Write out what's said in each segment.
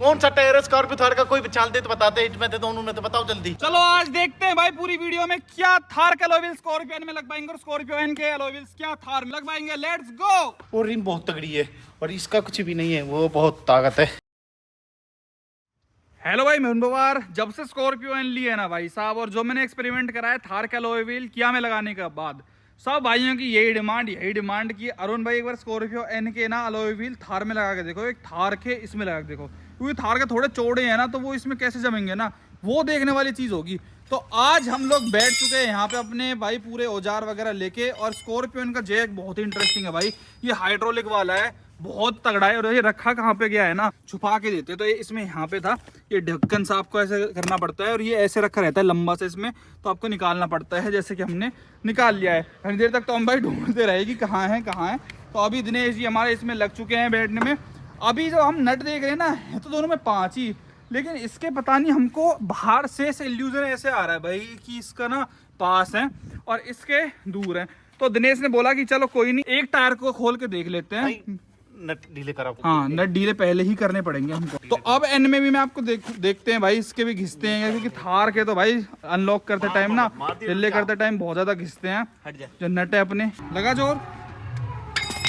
कौन सा tyre Scorpio Thar का, कोई चाल दे तो बताते, मैं दे दोनों ने तो बताओ जल्दी। चलो आज देखते हैं भाई पूरी वीडियो में क्या थार के अलॉय व्हील्स स्कॉर्पियो एन में लग पाएंगे और स्कॉर्पियो एन के अलॉय व्हील्स क्या थार में लग पाएंगे। Let's go. वो रिम बहुत तगड़ी है और इसका कुछ भी नहीं है, वो बहुत ताकत है। हेलो भाई, मैं बार जब से स्कॉर्पियो एन ली है ना भाई साहब, और जो मैंने एक्सपेरिमेंट करा है थार के अलॉय व्हील किया में लगाने के बाद, सब भाइयों की यही डिमांड की अरुण भाई एक बार स्कॉर्पियो एन के ना अलॉय व्हील थार में लगा के देखो, एक थार के इसमें लगा के देखो, क्योंकि थार के थोड़े चौड़े हैं ना तो वो इसमें कैसे जमेंगे ना, वो देखने वाली चीज होगी। तो आज हम लोग बैठ चुके हैं यहाँ पे अपने भाई पूरे औजार वगैरह लेके, और स्कॉर्पियो एन का जैक बहुत ही इंटरेस्टिंग है भाई, ये हाइड्रोलिक वाला है, बहुत तगड़ा है। और ये रखा कहाँ पे गया है ना, छुपा के देते, तो ये इसमें यहाँ पे था, ये ढक्कन से आपको ऐसे करना पड़ता है और ये ऐसे रखा रहता है लंबा से, इसमें तो आपको निकालना पड़ता है, जैसे कि हमने निकाल लिया है। घनी देर तक तो हम भाई ढूंढते रहेगी कहाँ है कहाँ है। तो अभी दिनेश जी हमारे इसमें लग चुके हैं बैठने में। अभी जो हम नट देख रहे हैं ना, है तो दोनों में 5 ही, लेकिन इसके पता नहीं हमको बाहर से इल्यूजन ऐसे आ रहा है भाई कि इसका ना पास है और इसके दूर है। तो दिनेश ने बोला कि चलो कोई नहीं, एक टायर को खोल के देख लेते हैं। नट ढीले करा, हाँ नट ढीले पहले ही करने पड़ेंगे हमको। तो अब एन में भी मैं आपको देखते हैं भाई, इसके भी घिसते हैं, क्योंकि थार के तो भाई अनलॉक करते टाइम ना, ढीले करते टाइम बहुत ज्यादा घिसते हैं। जो नट है अपने लगा जोर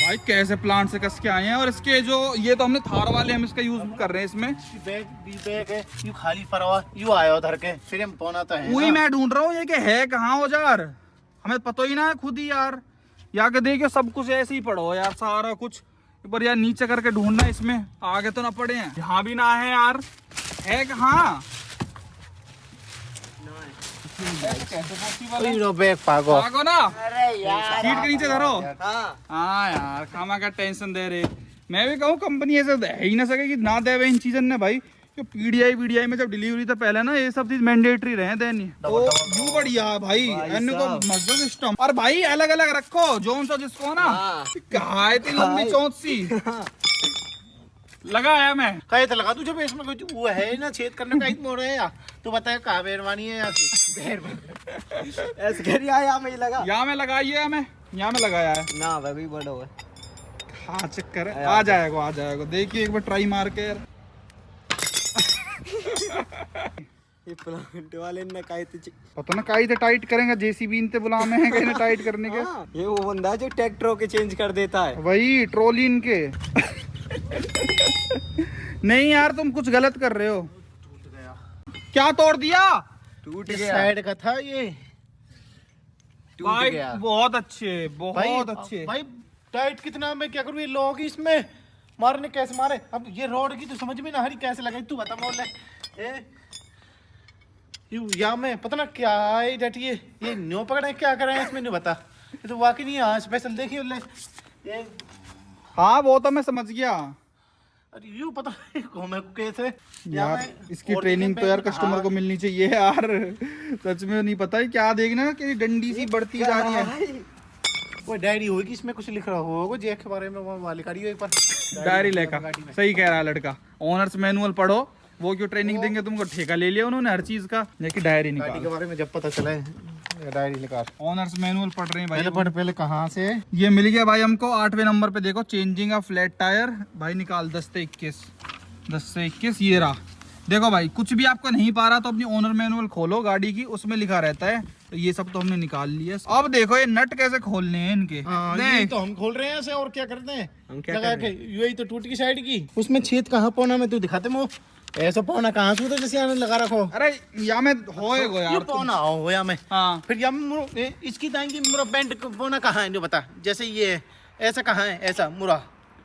भाई, कैसे प्लांट से कस के आए हैं। और इसके जो ये तो हमने थार वाले हम इसका यूज कर रहे हैं, इसमें बैग है यू खाली पड़ा यू आया उधर के, फिर हम पहुंचा तो है। वही मैं ढूंढ रहा हूँ ये कि है कहाँ औजार, हमें पता ही ना है खुद ही यार। या के देखिए सब कुछ ऐसे ही पड़ो यार, सारा कुछ पर यार नीचे करके ढूंढना, इसमें आगे तो ना पड़े हैं, यहाँ भी ना है यार, है कहाँ? बैग पागो पागो ना, सीट के नीचे धरो। हाँ यार खामा का टेंशन दे रहे। मैं भी कहूँ कंपनी ऐसे दे ही ना सके कि ना दे इन चीजन ने भाई, जो पीडीआई में जब डिलीवरी था पहले ना, ये सब चीज मैंडेटरी रहे देनी। तो यू बढ़िया भाई एन को मस्त सिस्टम। और भाई अलग अलग रखो जोन सा जिसको ना, कहा है इतनी लंबी चौंच सी लगाया मैं कहे तो लगा तू, जब इसमें कुछ वो है ना छेद करने का मोड़ है या तू बता कहाँ बेरवानी है यहाँ से। ऐसे कह रहा यहाँ में लगा, यहाँ में लगाइए, हमें यहाँ में लगाया है ना भाई बड़ा हुआ। हाँ चक्कर है, आ जाएगा देखिए एक बार ट्राई मार के यार। ये प्लांट वाले ने काई पता ना काई से टाइट करेंगे, जेसीबी इनते बुला में है कहीं टाइट करने के। ये वो बंदा जो ट्रैक्टरों के चेंज कर देता है, वही ट्रॉली इनके। नहीं यार तुम कुछ गलत कर रहे हो। टूट गया, क्या तोड़ दिया? टूट इस गया, साइड का था ये, टूट भाई गया। बहुत अच्छे, बहुत अच्छे भाई टाइट कितना, मैं क्या करूँ, ये लोग इसमें मारने कैसे मारे। अब ये रोड की तो समझ में ना हरी कैसे लगाई, तू बता मोल या मैं पता ना क्या है डट, ये न्यो पकड़े क्या कर रहे हैं इसमें नहीं बता। ये तो वाकई नहीं है स्पेशल, देखिए ये। हाँ वो तो मैं समझ गया। अरे यू पता नहीं घूमे कैसे यार इसकी ट्रेनिंग तो यार कस्टमर को मिलनी चाहिए यार, सच में नहीं पता है क्या देखना कि डंडी सी बढ़ती जा रही है। वो डायरी होगी इसमें कुछ लिख रहा होगा जैक के बारे में, वो वाली करियो एक बार डायरी लेकर। सही कह रहा है लड़का, ऑनर्स मैनुअल पढ़ो, वो क्यों ट्रेनिंग देंगे तुमको, ठेका ले लिया उन्होंने हर चीज का। देखिए डायरी गाड़ी निकाल के बारे में जब पता चला है डायरी निकाल। ऑनर्स मैनुअल पढ़ रहे हैं भाई। पहले कहाँ से ये मिल गया भाई हमको 8वें नंबर पे, देखो चेंजिंग ऑफ फ्लैट टायर भाई, निकाल 10 से 21 ये रहा। देखो भाई कुछ भी आपको नहीं पा रहा तो अपनी ओनर मैनुअल खोलो गाड़ी की, उसमें लिखा रहता है। तो ये सब तो हमने निकाल लिया। अब देखो ये नट कैसे खोलने हैं इनके। ये तो हम खोल रहे हैं ऐसे, और क्या करते हैं हम क्या लगा के, यही तो टूट की साइड की, उसमें छेद कहाँ पौना में तू दिखाते मो, ऐसा पौना कहाँ से, तो जैसे यहाँ लगा रखो। अरे या में होएगो ये यार पौना हो या में, हाँ फिर या इसकी दाएंगी मुरा बैंड पौना कहाँ है जो बता, जैसे ये है, ऐसा कहाँ है, ऐसा मुरा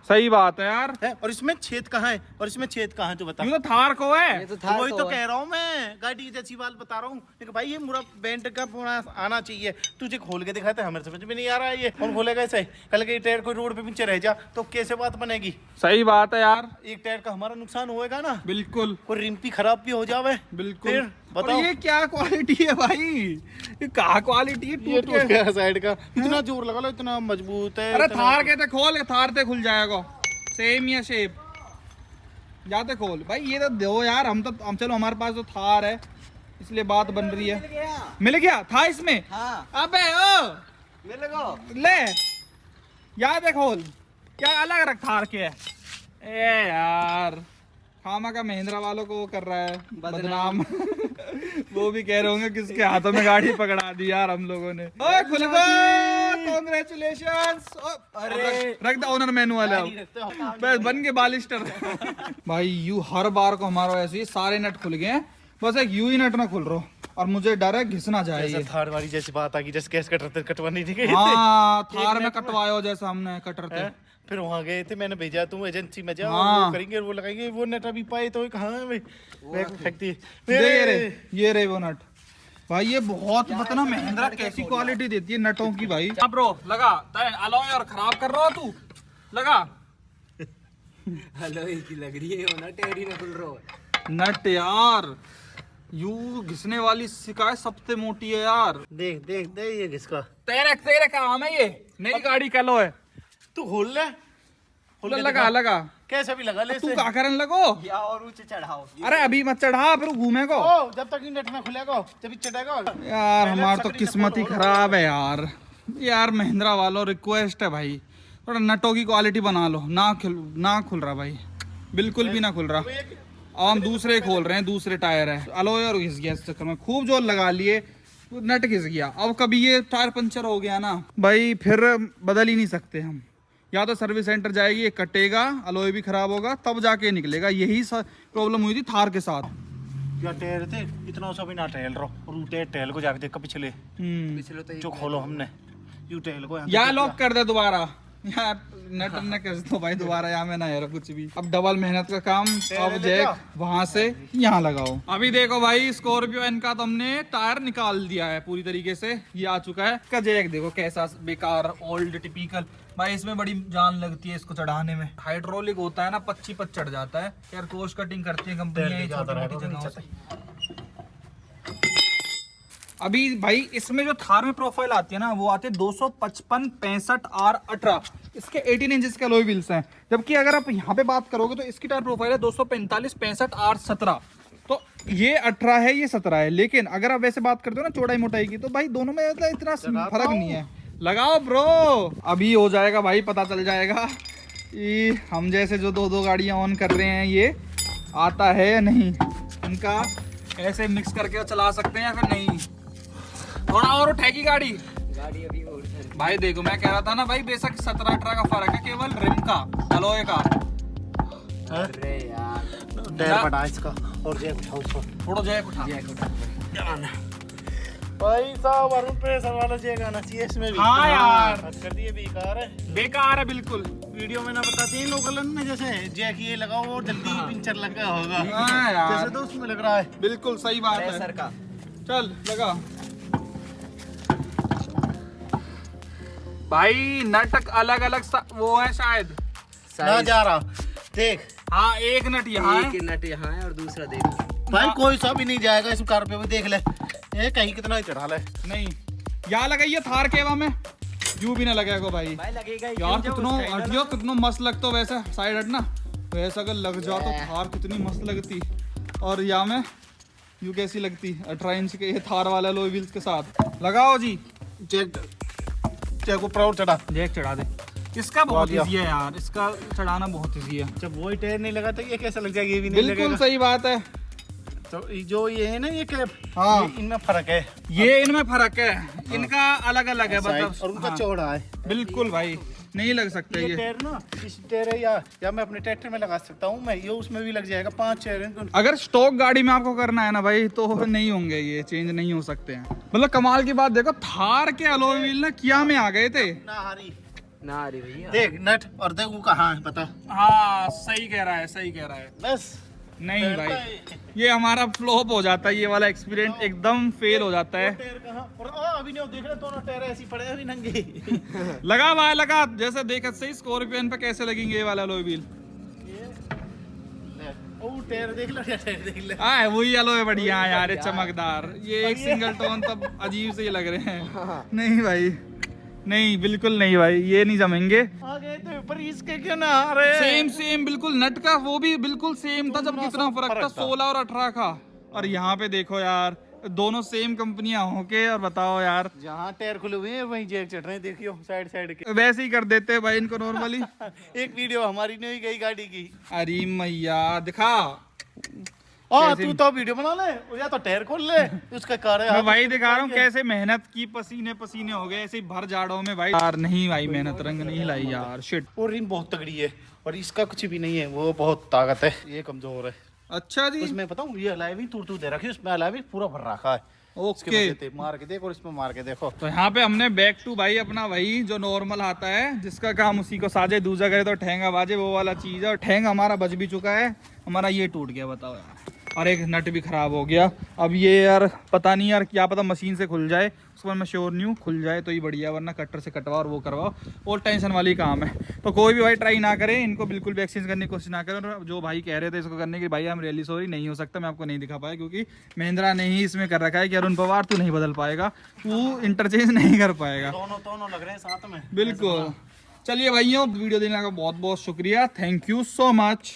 सही बात है यार। है, और इसमें छेद कहाँ है, और इसमें छेद कहाँ है जो बता। ये तो थार को है, ये तो था वही तो कह रहा हूँ मैं, गाड़ी जैसी बात बता रहा हूँ। लेकिन भाई ये मुरा बैंड का पूरा आना चाहिए, तुझे खोल के दिखाते, हमें समझ में नहीं आ रहा है ये कौन खोलेगा ऐसे। कल के टायर कोई रोड पे पीछे रह जा तो कैसे बात बनेगी। सही बात है यार, एक टायर का हमारा नुकसान होएगा ना, बिल्कुल कोई रिम्पी खराब भी हो जावे, बिल्कुल। फिर बताओ ये क्या क्वालिटी है भाई, ये क्या क्वालिटी है, ये टूट टूट के। गया साइड का, इतना जोर लगा लो, इतना मजबूत है। अरे इतना- थार के ते खोल, थार ते खुल जाएगा, सेम या शेप जाते खोल भाई। ये तो दो यार, हम चलो हमारे पास तो थार है इसलिए बात बन रही है। मिल गया था इसमें। हाँ अबे ओ मिल गो, ले याद है खोल, क्या अलग रख थार के है। ए यार खामा का महिंद्रा वालों को वो कर रहा है बदनाम। वो भी कह रहे होंगे किसके हाथों में गाड़ी पकड़ा दी यार हम लोगों ने। ओए खुल गया, कांग्रेचुलेशंस। अरे रख दो ओनर मैनुअल है अब। बस बन के बालिस्टर। भाई यू हर बार को हमारा ऐसे ही सारे नट खुल गए हैं, बस एक यू ही नट ना खुल रहा और मुझे डर है घिस ना जाए ये। थार वाली जैसी बात आ गई, जैसे गैस कटर कटवानी थी। हाँ थार में कटवायो जैसा हमने कटर थे। फिर वहाँ गए थे, मैंने भेजा तुम एजेंसी में जाओ, हाँ। वो करेंगे वो लगाएंगे, वो नट अभी पाए तो कहाँ है भाई, बैग में फेंक दिए। ये रे वो नट भाई, ये बहुत पता महिंद्रा कैसी क्वालिटी देती है नटों की भाई। अब ब्रो लगा अलॉय और खराब कर रहा हो तू, लगा हेलो की लग रही है ना, टेरी ना खुल रहा है नट यार। यू घिसने वाली शिकायत सबसे मोटी है यार। देख देख देख ये किसका, तेरे काम है ये, नई गाड़ी का लो है तू खोल ले, लगा लगा कैसे भी लगा ले तू इसे। क्या करने लगो या और ऊंचे चढ़ाओ। अरे अभी मत चढ़ा फिर घूमे को ओ, जब तक नट ना खुलेगा जब ही चढ़ेगा यार। हमारा तो किस्मत ही खराब है यार। यार महिंद्रा वालों रिक्वेस्ट है भाई, थोड़ा नटों की क्वालिटी बना लो। ना खुल रहा भाई, बिल्कुल भी ना खुल रहा। अब हम दूसरे खोल रहे हैं, दूसरे टायर है अलॉय और घिस गया इस चक्कर में, खूब जोर लगा लिए नट घिस गया। अब कभी ये टायर पंचर हो गया ना भाई, फिर बदल ही नहीं सकते हम। या तो सर्विस सेंटर जाएगी, ये कटेगा, अलॉय भी खराब होगा, तब जाके निकलेगा। यही प्रॉब्लम हुई थी थार के साथ। क्या टायर थे इतना सा भी ना टहल रहा, और टायर को जाके देखा पिछले पिछले तो जो खोलो हमने यू टायर को या लॉक कर दे दोबारा यार, नट न कर दो भाई दोबारा, यहाँ में ना यार कुछ भी। अब डबल मेहनत का काम। अब जैक वहां से यहाँ लगाओ। अभी देखो भाई स्कॉर्पियो एन का तो हमने टायर निकाल दिया है पूरी तरीके से, ये आ चुका है। का जैक देखो कैसा बेकार ओल्ड टिपिकल भाई, इसमें बड़ी जान लगती है इसको चढ़ाने में। हाइड्रोलिक होता है ना, पच्ची पच चढ़ जाता है यार। कोस्ट कटिंग करती है कंपनी छोटी मोटी जगहों से। अभी भाई इसमें जो थार में प्रोफाइल आती है ना, वो आती है 255 65 R18। इसके 18 इंचेस के अलॉय व्हील्स हैं, जबकि अगर आप यहाँ पे बात करोगे तो इसकी टायर प्रोफाइल है 245 65 R17। तो ये 18 है, ये 17 है। लेकिन अगर आप वैसे बात करते हो ना चौड़ाई मोटाई की, तो भाई दोनों में मतलब इतना फर्क नहीं है। लगाओ ब्रो, अभी हो जाएगा भाई, पता चल जाएगा कि हम जैसे जो दो गाड़ियां ऑन कर रहे हैं ये आता है या नहीं। इनका ऐसे मिक्स करके चला सकते हैं या फिर नहीं। थोड़ा और उठेगी गाड़ी अभी और भाई। देखो मैं कह रहा था ना भाई, बेशक 17-18 का फर्क है केवल रिम का, अलॉय का। अरे यार टायर बढ़ा इसका और जैक उठाओ उसको, थोड़ा जैक उठा। भाई साहब अरुण प्रेशर वाला जैक आना चाहिए इसमें भी। हाँ यार। हद कर दिए, बेकार है, बेकार है बिल्कुल। वीडियो में ना बताते हैं लोकल में, जैसे जैक ये लगाओ और जल्दी पंचर लगा होगा। हाँ यार, जैसे तो उसमें लग रहा है। बिल्कुल सही बात है सर का। चल लगा भाई। नट अलग अलग वो है शायद, ना जा रहा देख। हाँ एक नट यहाँ एक नट यहाँ है और दूसरा देख भाई कोई सा भी नहीं जाएगा इस कार पे भी, देख ले ये कहीं कितना ही चढ़ा ले। नहीं यहाँ लगाइए थार केवा में, यू भी ना लगेगा भाई। लगेगा यार कितना मस्त लगता वैसे साइड हट ना, वैसा अगर लग जाओ तो थार कितनी मस्त लगती। और यहाँ में यू कैसी लगती 18 इंच के ये थार वाला लो व्हील्स के साथ। लगाओ जी जैक को प्राउड चढ़ा, जैक चढ़ा दे। इसका बहुत इजी है यार, इसका चढ़ाना बहुत इजी है। जब वही टायर नहीं लगा तो ये कैसे लग जाएगा, ये भी नहीं बिल्कुल लगेगा। सही बात है। तो जो ये है ना ये कैप, हाँ इनमें फर्क है, ये इनमें फर्क है, इनका अलग अलग है मतलब, और उनका हाँ, चौड़ा है। बिल्कुल भाई नहीं लग सकता ये ये। टायर ना इस टायर है या मैं अपने ट्रैक्टर में लगा सकता हूँ, मैं ये उसमें भी लग जाएगा। 5 टायर हैं। अगर स्टॉक गाड़ी में आपको करना है ना भाई, तो नहीं होंगे ये, चेंज नहीं हो सकते हैं। मतलब कमाल की बात देखो, थार के अलॉय व्हील ना किया में आ गए थे ना अरे भैया देख नट और देख वो कहाँ है पता। हाँ सही कह रहा है, सही कह रहा है। बस नहीं भाई ये हमारा फ्लॉप हो जाता है, ये वाला एक्सपीरियंस एकदम फेल हो जाता है। टायर कहाँ और अभी नहीं देख रहे, दोनों टायर ऐसे पड़े हैं अभी नंगे। लगा भाई लगा, जैसे देखा सही स्कॉर्पियन पे कैसे लगेंगे ये वाला अलॉय व्हील। ओ टायर देख लो, टायर देख ले। हाँ वही अलॉय बढ़िया है यार, ये चमकदार। ये एक सिंगल टोन तब अजीब से ये लग रहे हैं। नहीं भाई नहीं, बिल्कुल नहीं भाई, ये नहीं जमेंगे। आगे तो ऊपर इसके क्यों ना आ रहे। सेम बिल्कुल, नट का वो भी बिल्कुल सेम था, जब कितना फर्क था 16 और 18 का। और यहाँ पे देखो यार, दोनों सेम कंपनियां होके और बताओ यार, जहाँ टायर खुले हुए हैं वहीं जैक चढ़ रहे हैं, देखियो साइड साइड के। वैसे ही कर देते हैं भाई इनको नॉर्मली। एक वीडियो हमारी नहीं गई गाड़ी की। अरे मैया दिखा, तू तो वीडियो बना ले, या तो टायर खोल ले, उसका कार है। मैं वही दिखा रहा हूँ कैसे मेहनत की, पसीने पसीने हो गए ऐसे ही भर जाड़ों में भाई। यार नहीं भाई, मेहनत रंग नहीं लाई यार, शिट। और रिम बहुत तगड़ी है और इसका कुछ भी नहीं है, वो बहुत ताकत है, ये कमजोर है। अच्छा जी, उसमें बताऊं ये अलाई भी तू दे रखी है, उसमें अलाई भी पूरा भर रखा है। ओके। मार के देखो और इसमें मार के देखो। तो यहाँ पे हमने बैक टू भाई अपना वही जो नॉर्मल आता है, जिसका काम उसी को साजे, दूजा करे तो ठेंगा बाजे, वो वाला चीज है। और ठेंगा हमारा बच भी चुका है, हमारा ये टूट गया बताओ यार, और एक नट भी खराब हो गया। अब ये यार पता नहीं यार, क्या पता मशीन से खुल जाए, उस पर मैं श्योर नहीं हूँ, खुल जाए तो ही बढ़िया, वरना कटर से कटवाओ और वो करवाओ, और टेंशन वाली काम है। तो कोई भी भाई ट्राई ना करे, इनको बिल्कुल भी एक्सचेंज करने की कोशिश ना करें। और जो भाई कह रहे थे इसको करने की, भाई हम रियली सॉरी, नहीं हो सकता, मैं आपको नहीं दिखा पाया, क्योंकि महिंद्रा ने ही इसमें कर रखा है कि अरुण पवार तू नहीं बदल पाएगा, तू इंटरचेंज नहीं कर पाएगा। दोनों लग रहे हैं साथ में। बिल्कुल। चलिए भाइयों, वीडियो देखने का बहुत बहुत शुक्रिया, थैंक यू सो मच।